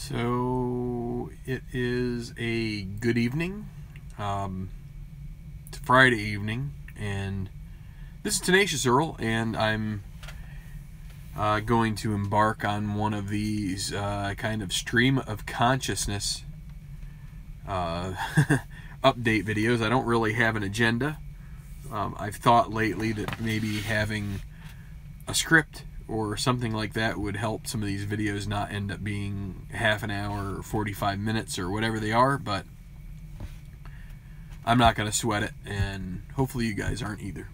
So it is a good evening. It's Friday evening, and this is Tenacious Earl, and I'm going to embark on one of these kind of stream of consciousness update videos. I don't really have an agenda. I've thought lately that maybe having a script or something like that would help some of these videos not end up being half an hour or 45 minutes or whatever they are, but I'm not going to sweat it, and hopefully you guys aren't either.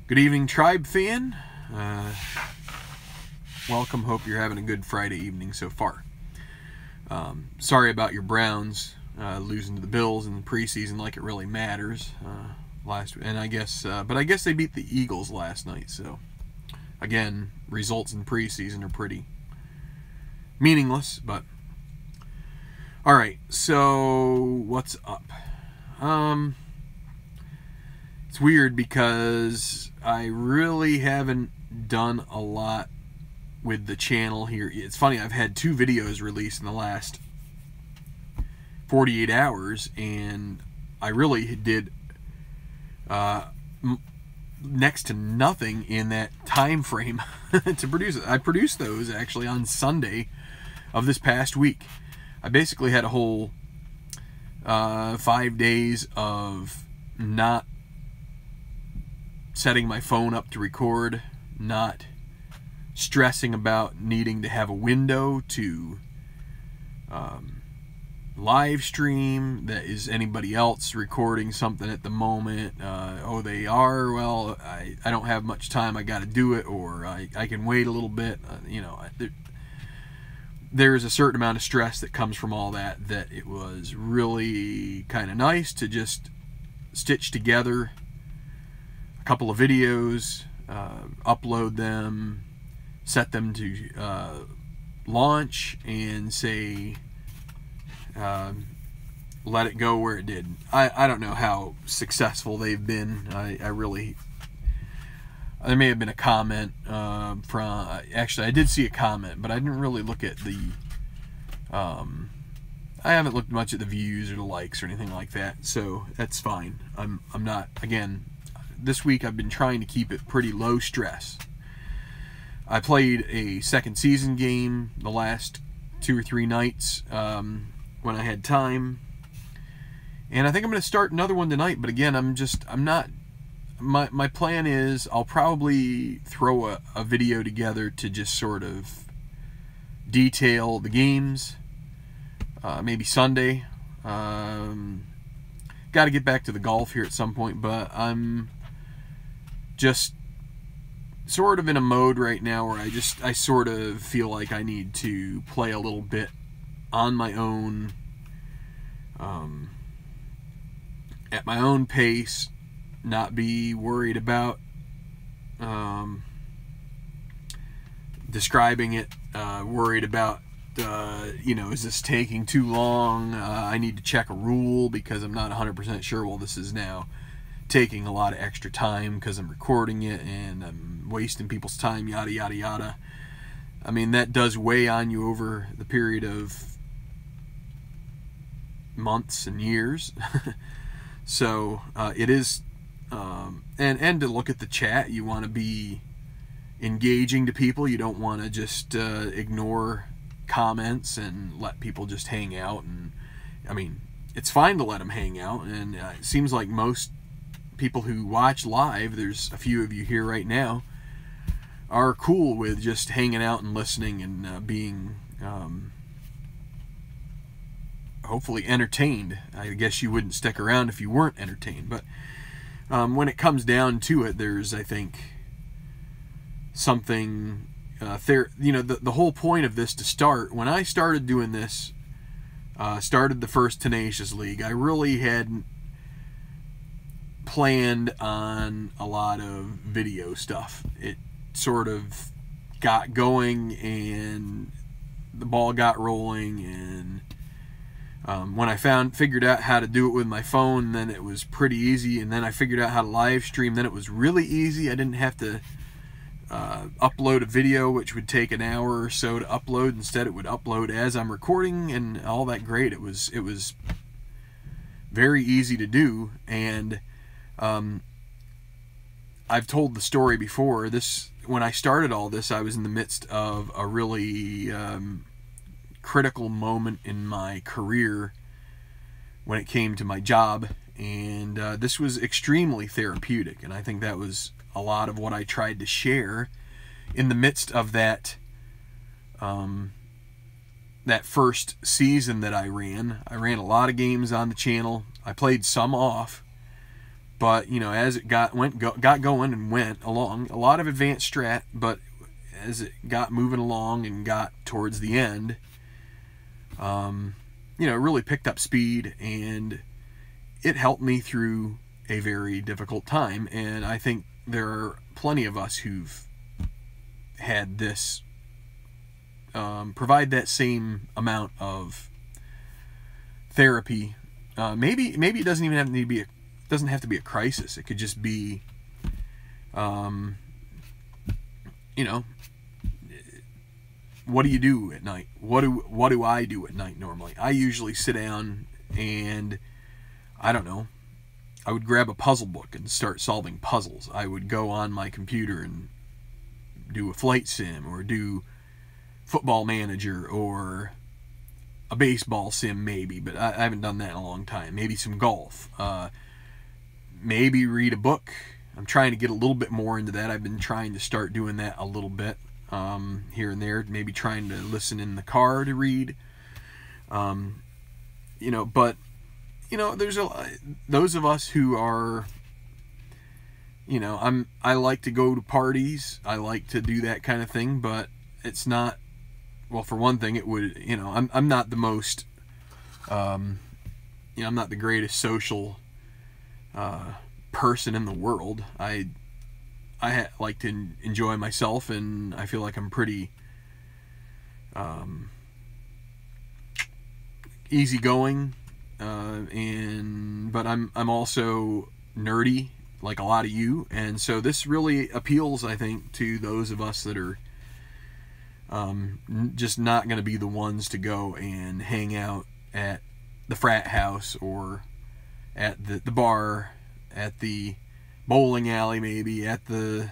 Good evening, Tribe fan. Welcome. Hope you're having a good Friday evening so far. Sorry about your Browns losing to the Bills in the preseason like it really matters last week. And I guess they beat the Eagles last night, so again, results in preseason are pretty meaningless, but all right. So what's up? It's weird because I really haven't done a lot with the channel here. It's funny, I've had 2 videos released in the last 48 hours, and I really did next to nothing in that time frame to produce it. I produced those actually on Sunday of this past week. I basically had a whole 5 days of not setting my phone up to record, not stressing about needing to have a window to live stream. That is anybody else recording something at the moment. Oh, they are? Well, I don't have much time. I got to do it, or I can wait a little bit. There's a certain amount of stress that comes from all that it was really kind of nice to just stitch together a couple of videos, upload them, set them to launch, and say let it go where it did. I don't know how successful they've been. There may have been a comment from, actually I did see a comment, but I didn't really look at the I haven't looked much at the views or the likes or anything like that, so that's fine. I'm not, again, this week I've been trying to keep it pretty low stress. I played a second season game the last 2 or 3 nights when I had time, and I think I'm going to start another one tonight, but again, my plan is I'll probably throw a video together to just sort of detail the games, maybe Sunday. Got to get back to the golf here at some point, but I'm just sort of in a mode right now where I sort of feel like I need to play a little bit on my own, at my own pace, not be worried about describing it, worried about is this taking too long? I need to check a rule because I'm not 100% sure. Well, this is now taking a lot of extra time because I'm recording it and I'm wasting people's time, yada yada yada. I mean, that does weigh on you over the period of months and years. So it is, and to look at the chat, you want to be engaging to people. You don't want to just ignore comments and let people just hang out. And I mean, it's fine to let them hang out, and it seems like most people who watch live, there's a few of you here right now, are cool with just hanging out and listening and being hopefully entertained. I guess you wouldn't stick around if you weren't entertained, but when it comes down to it, there's, I think, something the whole point of this to start, when I started doing this, started the first Tenacious League, I really hadn't planned on a lot of video stuff. It sort of got going and the ball got rolling, and when I figured out how to do it with my phone, then it was pretty easy, and then I figured out how to live stream, then it was really easy. I didn't have to upload a video, which would take an hour or so to upload. Instead, it would upload as I'm recording, and all that great. It was very easy to do, and I've told the story before. When I started all this, I was in the midst of a really critical moment in my career when it came to my job, and this was extremely therapeutic, and I think that was a lot of what I tried to share in the midst of that that first season that I ran. I ran a lot of games on the channel. I played some off, but you know, as it got going and went along, a lot of advanced strat, but as it got moving along and got towards the end, you know, it really picked up speed, and it helped me through a very difficult time. And I think there are plenty of us who've had this provide that same amount of therapy. Maybe it doesn't even have to be a crisis. It could just be, you know, what do you do at night? What do I do at night normally? I usually sit down and, I don't know, I would grab a puzzle book and start solving puzzles. I would go on my computer and do a flight sim, or do Football Manager, or a baseball sim maybe, but I haven't done that in a long time. Maybe some golf. Maybe read a book. I'm trying to get a little bit more into that. I've been trying to start doing that a little bit here and there. Maybe trying to listen in the car to read. You know, but you know, there's those of us who are, you know, I like to go to parties. I like to do that kind of thing, but it's not, well, for one thing, it would, you know, I'm not the most, you know, I'm not the greatest social person in the world. I like to enjoy myself, and I feel like I'm pretty easygoing, but I'm also nerdy, like a lot of you, and so this really appeals, I think, to those of us that are just not going to be the ones to go and hang out at the frat house, or at the bar, at the bowling alley, maybe at the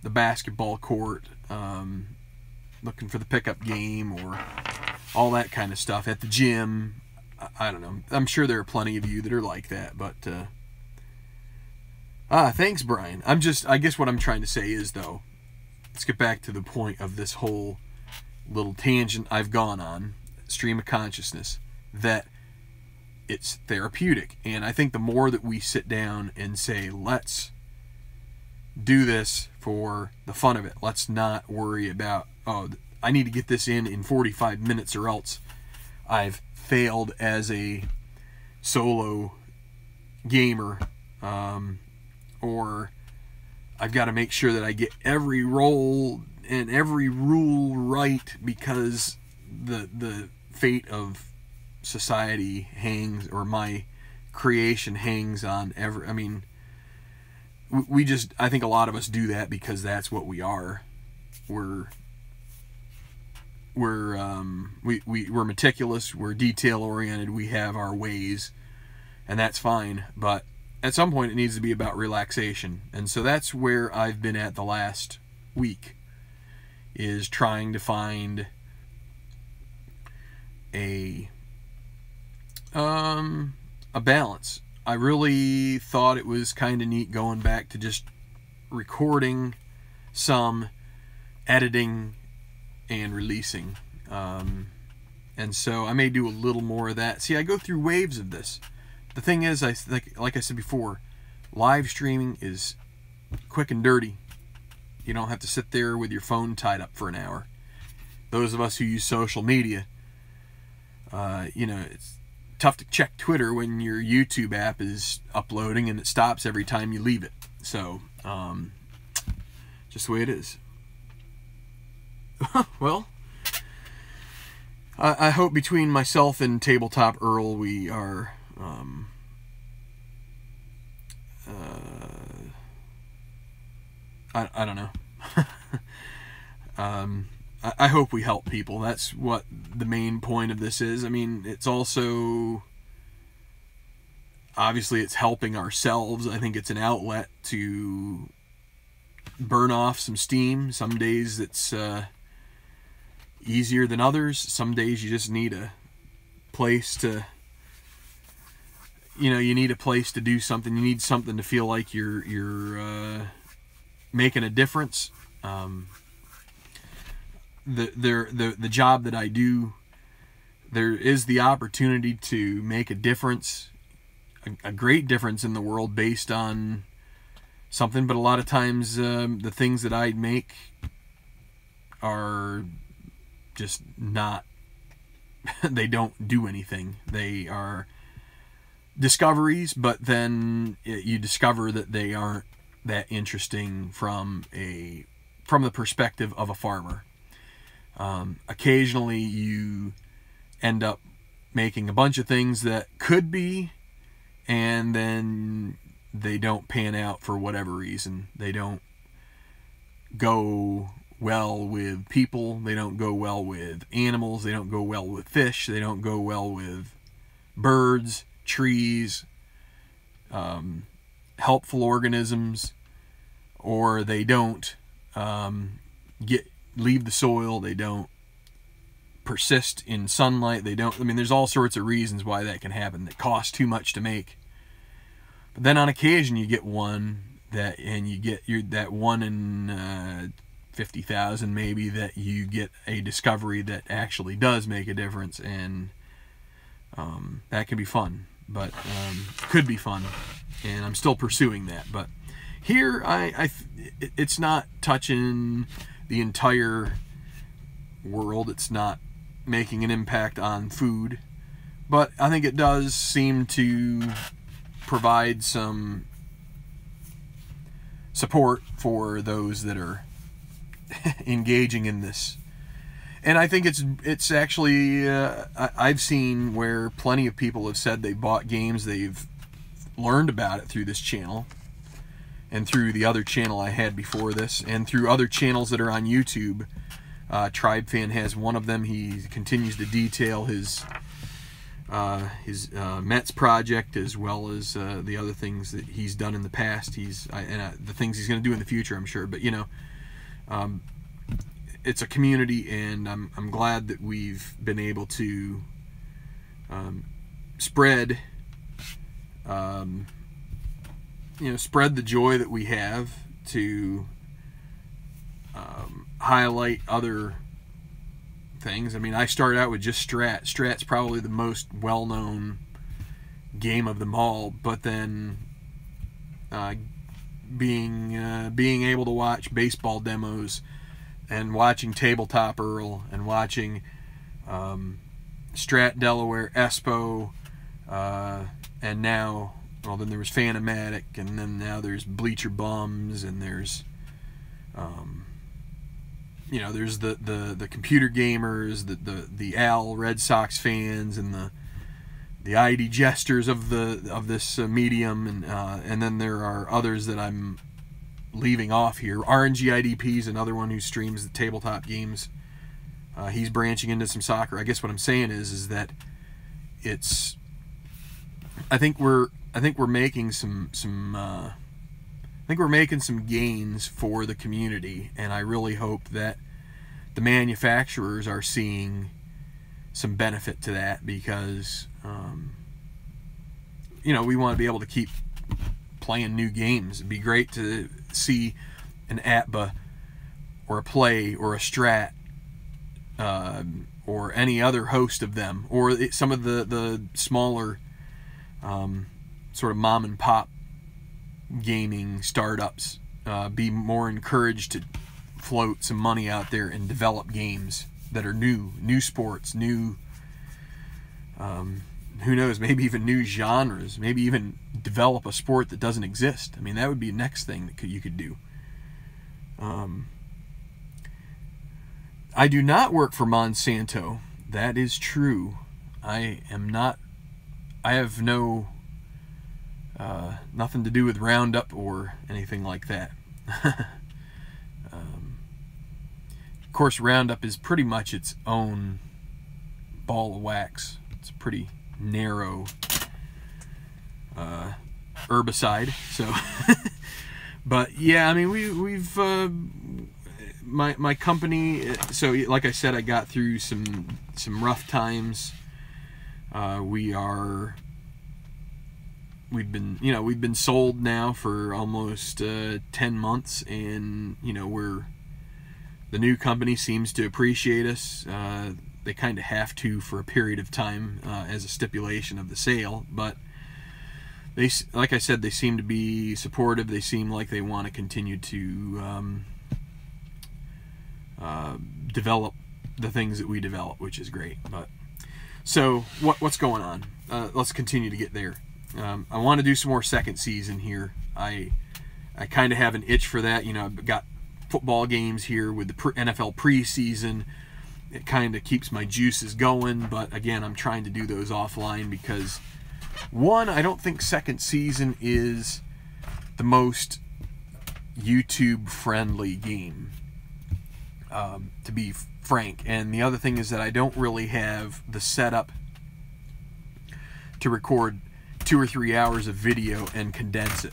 basketball court, looking for the pickup game, or all that kind of stuff, at the gym. I don't know. I'm sure there are plenty of you that are like that, but thanks, Brian. I guess what I'm trying to say is, though, let's get back to the point of this whole little tangent I've gone on, stream of consciousness, that it's therapeutic. And I think the more that we sit down and say, let's do this for the fun of it, let's not worry about, oh, I need to get this in 45 minutes or else I've failed as a solo gamer, or I've got to make sure that I get every role and every rule right, because the fate of society hangs, or my creation hangs on every. I mean, I think a lot of us do that because that's what we are. We're meticulous, we're detail oriented, we have our ways, and that's fine, but at some point it needs to be about relaxation. And so that's where I've been at the last week, is trying to find a balance. I really thought it was kind of neat going back to just recording some, editing, and releasing. And so I may do a little more of that. See, I go through waves of this. The thing is, like I said before, live streaming is quick and dirty. You don't have to sit there with your phone tied up for an hour. Those of us who use social media, you know, it's tough to check Twitter when your YouTube app is uploading and it stops every time you leave it. So, just the way it is. Well, I hope between myself and Tabletop Earl we are I don't know. I hope we help people. That's what the main point of this is. I mean, it's also, obviously it's helping ourselves. I think it's an outlet to burn off some steam. Some days it's easier than others. Some days you just need a place to, you need a place to do something. You need something to feel like you're making a difference. The job that I do, there is the opportunity to make a difference, a great difference in the world based on something. But a lot of times, the things that I make are just not, they don't do anything. They are discoveries, but then you discover that they aren't that interesting from the perspective of a farmer. Occasionally you end up making a bunch of things that could be, and then they don't pan out for whatever reason. They don't go well with people. They don't go well with animals. They don't go well with fish. They don't go well with birds, trees, helpful organisms, or they don't leave the soil. They don't persist in sunlight. They don't, I mean, there's all sorts of reasons why that can happen, that cost too much to make. But then on occasion you get one that, and you get that one in 50,000 maybe, that you get a discovery that actually does make a difference, and that can be fun. But could be fun, and I'm still pursuing that. But here, it's not touching the entire world. It's not making an impact on food, but I think it does seem to provide some support for those that are engaging in this. And I think it's actually, I've seen where plenty of people have said they bought games, they've learned about it through this channel, and through the other channel I had before this, and through other channels that are on YouTube. Tribe Fan has one of them. He continues to detail his Mets project, as well as the other things that he's done in the past. The things he's going to do in the future, I'm sure. But it's a community, and I'm glad that we've been able to spread spread the joy that we have, to highlight other things. I mean, I started out with just Strat. Strat's probably the most well-known game of them all, but then being able to watch baseball demos, and watching Tabletop Earl, and watching Strat Delaware, Espo, and now, well, then there was Phantomatic, and then now there's Bleacher Bums, and there's there's the computer gamers, the Al Red Sox fans, and the ID jesters of this medium, and then there are others that I'm leaving off here. RNG IDP is another one who streams the tabletop games. He's branching into some soccer. I guess what I'm saying is that it's, I think we're making some gains for the community, and I really hope that the manufacturers are seeing some benefit to that, because we want to be able to keep playing new games. It'd be great to see an ATBA or a Play or a Strat or any other host of them, or some of the smaller sort of mom and pop gaming startups be more encouraged to float some money out there and develop games that are new sports, new who knows, maybe even new genres, maybe even develop a sport that doesn't exist. I mean, that would be the next thing that you could do. I do not work for Monsanto. That is true. I am not. I have no nothing to do with Roundup or anything like that. course, Roundup is pretty much its own ball of wax. It's a pretty narrow herbicide. So, but yeah, I mean, we've my company. So, like I said, I got through some rough times. We've been sold now for almost 10 months, and the new company seems to appreciate us. They kind of have to for a period of time as a stipulation of the sale, but they, like I said, they seem to be supportive. They seem like they want to continue to develop the things that we develop, which is great. But so what's going on? Let's continue to get there. I want to do some more second season here. I kind of have an itch for that. I've got football games here with the NFL preseason. It kind of keeps my juices going, but again, I'm trying to do those offline because, one, I don't think second season is the most YouTube-friendly game, to be frank. And the other thing is that I don't really have the setup to record 2 or 3 hours of video and condense it.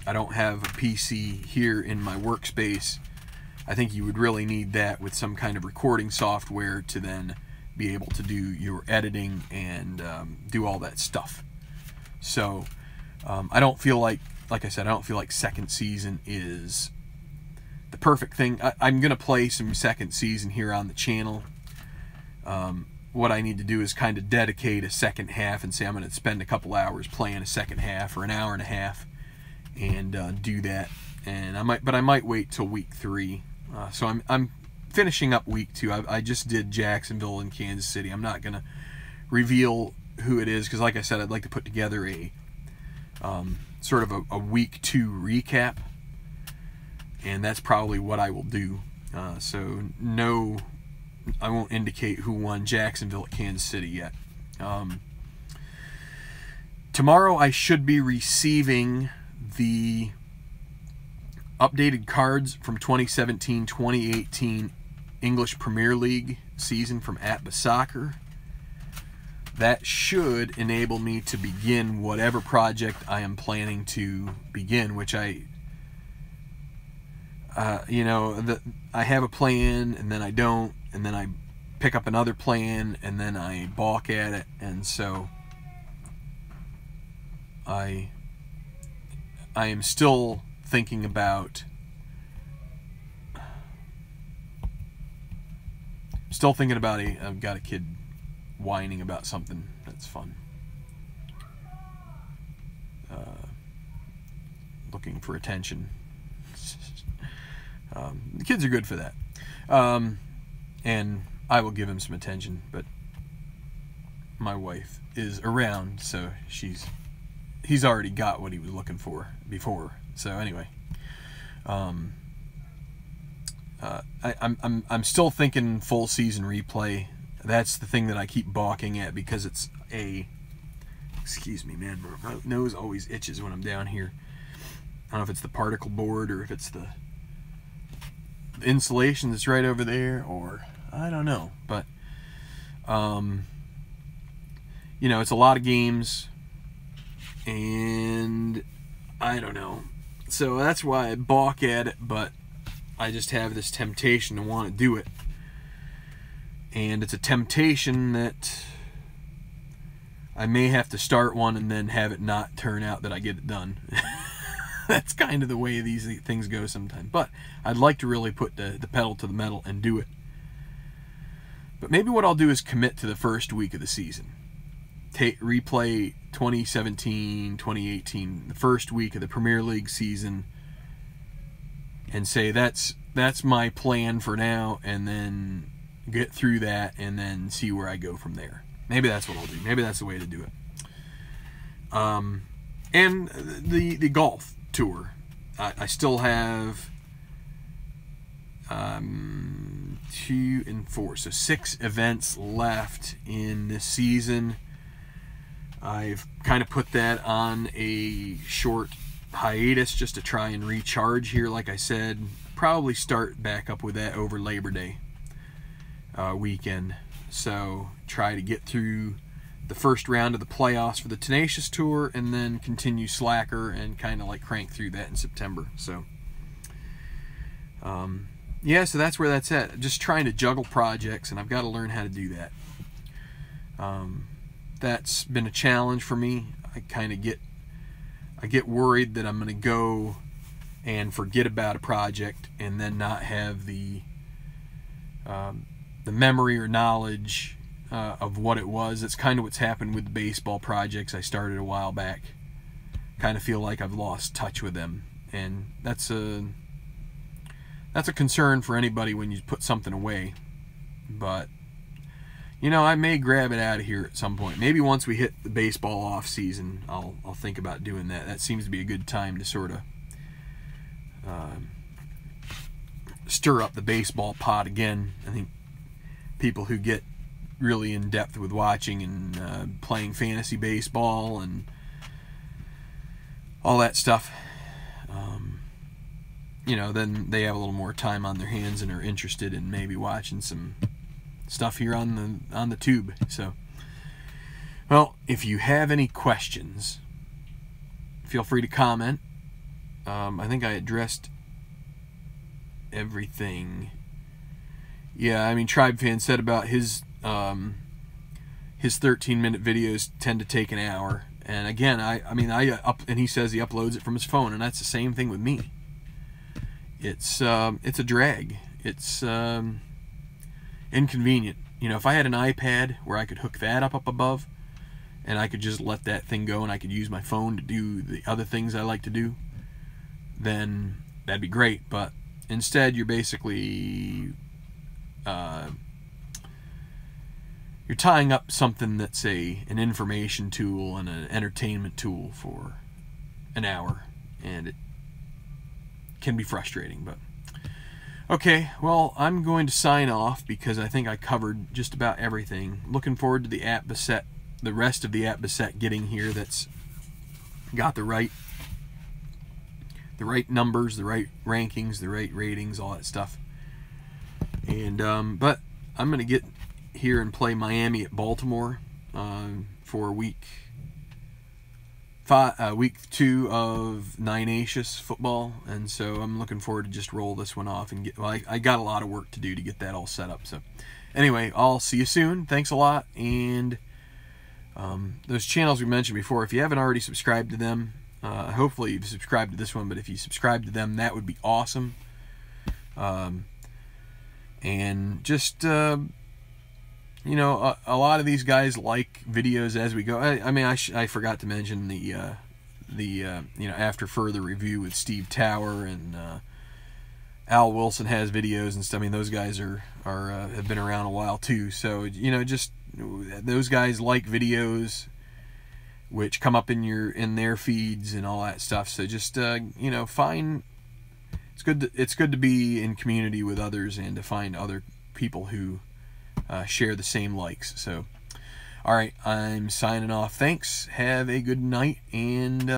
I don't have a PC here in my workspace. I think you would really need that with some kind of recording software to then be able to do your editing and do all that stuff. So I don't feel like I said, I don't feel like second season is the perfect thing. I'm going to play some second season here on the channel. What I need to do is kind of dedicate a second half and say I'm going to spend a couple hours playing a second half or an hour and a half and do that. And I might wait till week 3. So I'm finishing up week 2. I just did Jacksonville and Kansas City. I'm not going to reveal who it is because, like I said, I'd like to put together a sort of a week 2 recap, and that's probably what I will do. So no, I won't indicate who won Jacksonville at Kansas City yet. Tomorrow I should be receiving the updated cards from 2017-2018 English Premier League season from Atba Soccer. That should enable me to begin whatever project I am planning to begin, which I have a plan, and then I don't, and then I pick up another plan, and then I balk at it, and so I am still thinking about I've got a kid whining about something that's fun. Looking for attention. The kids are good for that. And I will give him some attention, but my wife is around, so he's already got what he was looking for before. So anyway, I'm still thinking full season replay. That's the thing that I keep balking at because it's excuse me, man, my nose always itches when I'm down here. I don't know if it's the particle board or if it's the insulation that's right over there, or I don't know, but it's a lot of games, and I don't know. So that's why I balk at it, but I just have this temptation to want to do it. And it's a temptation that I may have to start one and then have it not turn out that I get it done. That's kind of the way these things go sometimes. But I'd like to really put the pedal to the metal and do it. But maybe what I'll do is commit to the first week of the season. Replay 2017, 2018, the first week of the Premier League season, and say that's my plan for now, and then get through that and then see where I go from there. Maybe that's what I'll do. Maybe that's the way to do it. And the golf tour. I still have 2 and 4, so 6 events left in this season. I've kind of put that on a short hiatus just to try and recharge here. Like I said, probably start back up with that over Labor Day weekend. So try to get through the first round of the playoffs for the Tenacious Tour, and then continue Slacker and kind of like crank through that in September. So yeah, so that's where that's at. Just trying to juggle projects, and I've got to learn how to do that. That's been a challenge for me. I get worried that I'm going to go and forget about a project and then not have the memory or knowledge of what it was. That's kind of what's happened with the baseball projects I started a while back. Kind of feel like I've lost touch with them, and that's a concern for anybody when you put something away. But you know, I may grab it out of here at some point. Maybe once we hit the baseball off season, I'll think about doing that. That seems to be a good time to sort of stir up the baseball pot again. I think people who get really in depth with watching and playing fantasy baseball and all that stuff, you know, then they have a little more time on their hands and are interested in maybe watching some stuff here on the tube. So, well, if you have any questions, feel free to comment. I think I addressed everything. Yeah, I mean, Tribe Fan said about his 13-minute videos tend to take an hour, and again, and he says he uploads it from his phone, and that's the same thing with me. It's a drag. It's inconvenient. You know, if I had an iPad where I could hook that up above, and I could just let that thing go, and I could use my phone to do the other things I like to do, then that'd be great. But instead, you're basically you're tying up something that's an information tool and an entertainment tool for an hour, and it can be frustrating. But okay, well, I'm going to sign off because I think I covered just about everything. Looking forward to the rest of the app Bassett getting here. That's got the right numbers, the right rankings, the right ratings, all that stuff. And but I'm going to get here and play Miami at Baltimore for week 2 of Tenacious football, and so I'm looking forward to just roll this one off and get. Well, I got a lot of work to do to get that all set up. So anyway, I'll see you soon. Thanks a lot, and those channels we mentioned before, if you haven't already subscribed to them, hopefully you've subscribed to this one, but if you subscribe to them, that would be awesome. And just you know, a lot of these guys like videos as we go. I mean, I forgot to mention the you know, After Further Review with Steve Tower, and Al Wilson has videos and stuff. I mean, those guys have been around a while too. So, you know, just those guys like videos which come up in their feeds and all that stuff. So just you know, it's good to be in community with others and to find other people who share the same likes. So, all right, I'm signing off. Thanks. Have a good night, and